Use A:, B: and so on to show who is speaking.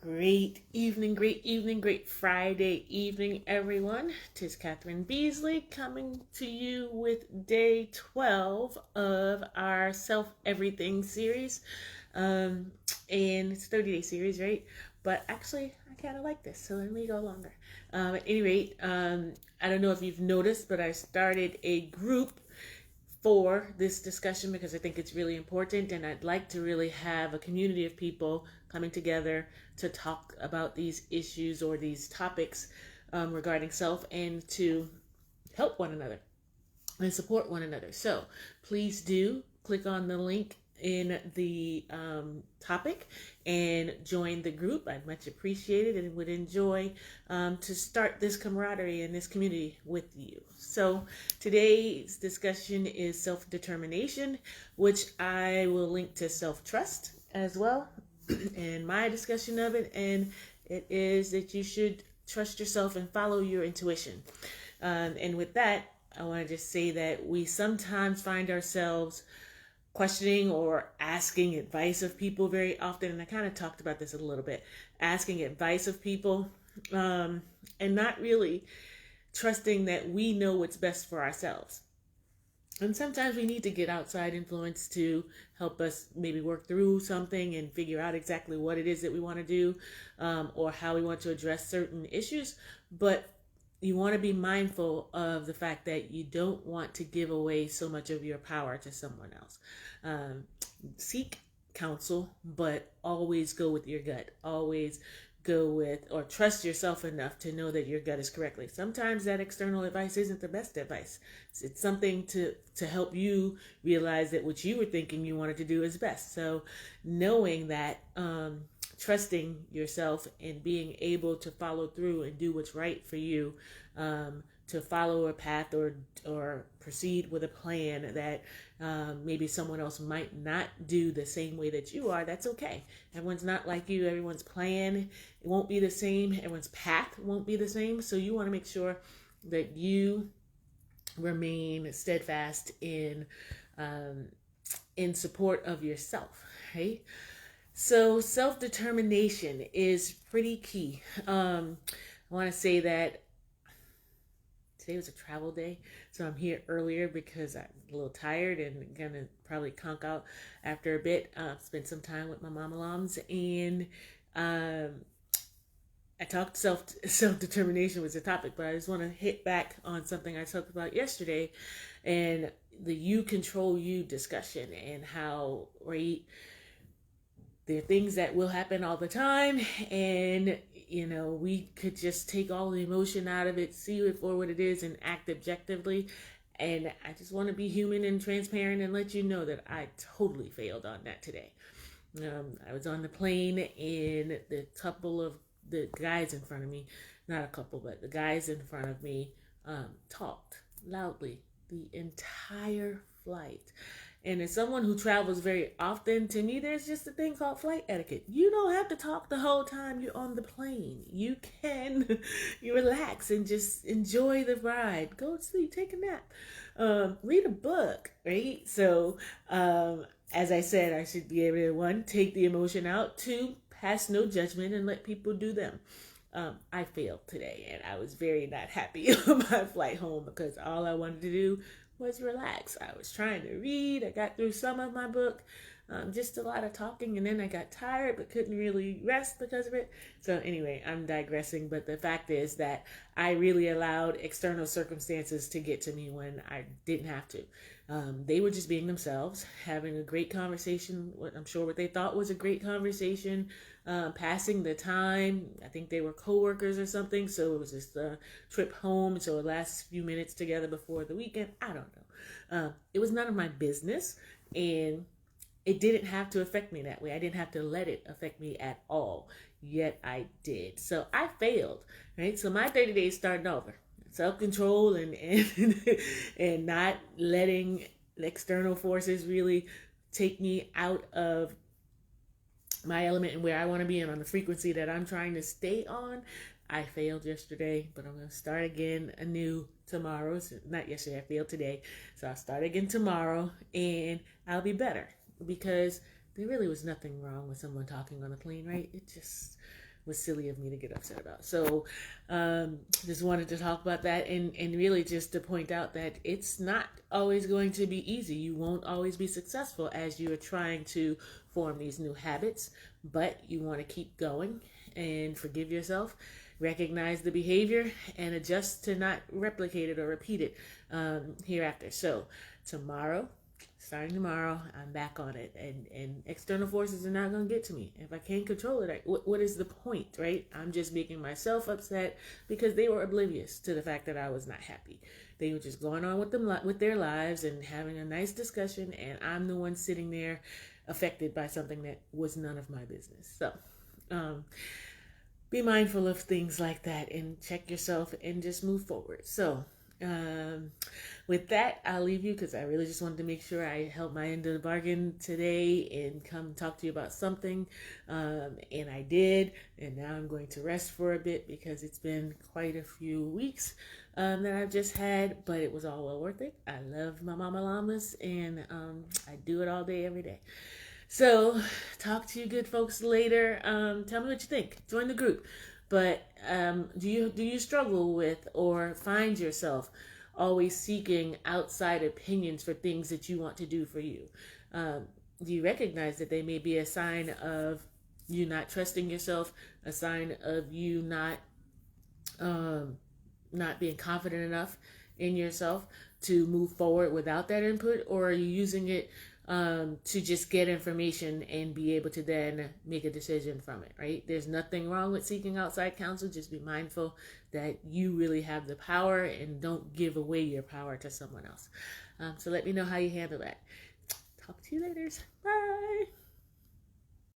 A: Great evening, great Friday evening, everyone. Tis Catherine Beasley coming to you with day 12 of our Self Everything series. And it's a 30-day series, right? But actually, I kind of like this, so let me go longer. At any rate, I don't know if you've noticed, but I started a group for this discussion because I think it's really important, and I'd like to really have a community of people coming together to talk about these issues or these topics regarding self and to help one another and support one another. So please do click on the link in the topic and join the group. I'd much appreciate it and would enjoy to start this camaraderie and this community with you. So today's discussion is self-determination, which I will link to self-trust as well and my discussion of it. And it is that you should trust yourself and follow your intuition. And with that, I want to just say that we sometimes find ourselves questioning or asking advice of people very often. And I kind of talked about this a little bit, asking advice of people and not really trusting that we know what's best for ourselves. And sometimes we need to get outside influence to help us maybe work through something and figure out exactly what it is that we want to do or how we want to address certain issues. But you want to be mindful of the fact that you don't want to give away so much of your power to someone else. Seek counsel, but always go with your gut. Always go with or trust yourself enough to know that your gut is correctly. Sometimes that external advice isn't the best advice. It's something to help you realize that what you were thinking you wanted to do is best. So knowing that, trusting yourself and being able to follow through and do what's right for you, to follow a path or proceed with a plan that maybe someone else might not do the same way that you are. That's okay. Everyone's not like you. Everyone's plan it won't be the same. Everyone's path won't be the same. So you want to make sure that you remain steadfast in support of yourself, right? So self-determination is pretty key. I want to say that today was a travel day, so I'm here earlier because I'm a little tired and gonna probably conk out after a bit. Spent some time with my mama-loms, and I talked self-determination was the topic, but I just want to hit back on something I talked about yesterday, and the you control you discussion, and how there are things that will happen all the time, and we could just take all the emotion out of it, see it for what it is, and act objectively. And I just want to be human and transparent and let you know that I totally failed on that today. I was on the plane, and the guys in front of me, not a couple, but the guys in front of me talked loudly the entire flight. And as someone who travels very often, to me, there's just a thing called flight etiquette. You don't have to talk the whole time you're on the plane. You can you relax and just enjoy the ride. Go to sleep, take a nap, read a book, right? So, as I said, I should be able to, one, take the emotion out, two, pass no judgment and let people do them. I failed today, and I was very not happy on my flight home because all I wanted to do was relax. I was trying to read. I got through some of my book, just a lot of talking, and then I got tired but couldn't really rest because of it. So anyway, I'm digressing, but the fact is that I really allowed external circumstances to get to me when I didn't have to. They were just being themselves, having a great conversation, I'm sure what they thought was a great conversation, passing the time. I think they were co-workers or something, so it was just a trip home, so it lasts a few minutes together before the weekend. I don't know. It was none of my business, and it didn't have to affect me that way. I didn't have to let it affect me at all, yet I did. So I failed, right? So my 30 days starting over. Self-control and not letting external forces really take me out of my element and where I want to be and on the frequency that I'm trying to stay on. I failed yesterday, but I'm going to start again anew tomorrow. So not yesterday, I failed today. So I'll start again tomorrow, and I'll be better because there really was nothing wrong with someone talking on the plane, right? It just was silly of me to get upset about. So just wanted to talk about that, and really just to point out that it's not always going to be easy. You won't always be successful as you are trying to form these new habits, but you want to keep going and forgive yourself, recognize the behavior, and adjust to not replicate it or repeat it hereafter. So starting tomorrow, I'm back on it, and external forces are not going to get to me. If I can't control it, what is the point, right? I'm just making myself upset because they were oblivious to the fact that I was not happy. They were just going on with their lives and having a nice discussion, and I'm the one sitting there affected by something that was none of my business. So be mindful of things like that and check yourself and just move forward. So with that, I'll leave you because I really just wanted to make sure I held my end of the bargain today and come talk to you about something. And I did. And now I'm going to rest for a bit because it's been quite a few weeks that I've just had, but it was all well worth it. I love my mama llamas, and I do it all day, every day. So, talk to you good folks later. Tell me what you think. Join the group. But do you struggle with or find yourself always seeking outside opinions for things that you want to do for you? Do you recognize that they may be a sign of you not trusting yourself, a sign of you not being confident enough in yourself to move forward without that input, or are you using it to just get information and be able to then make a decision from it, right? There's nothing wrong with seeking outside counsel. Just be mindful that you really have the power and don't give away your power to someone else. So let me know how you handle that. Talk to you later. Bye.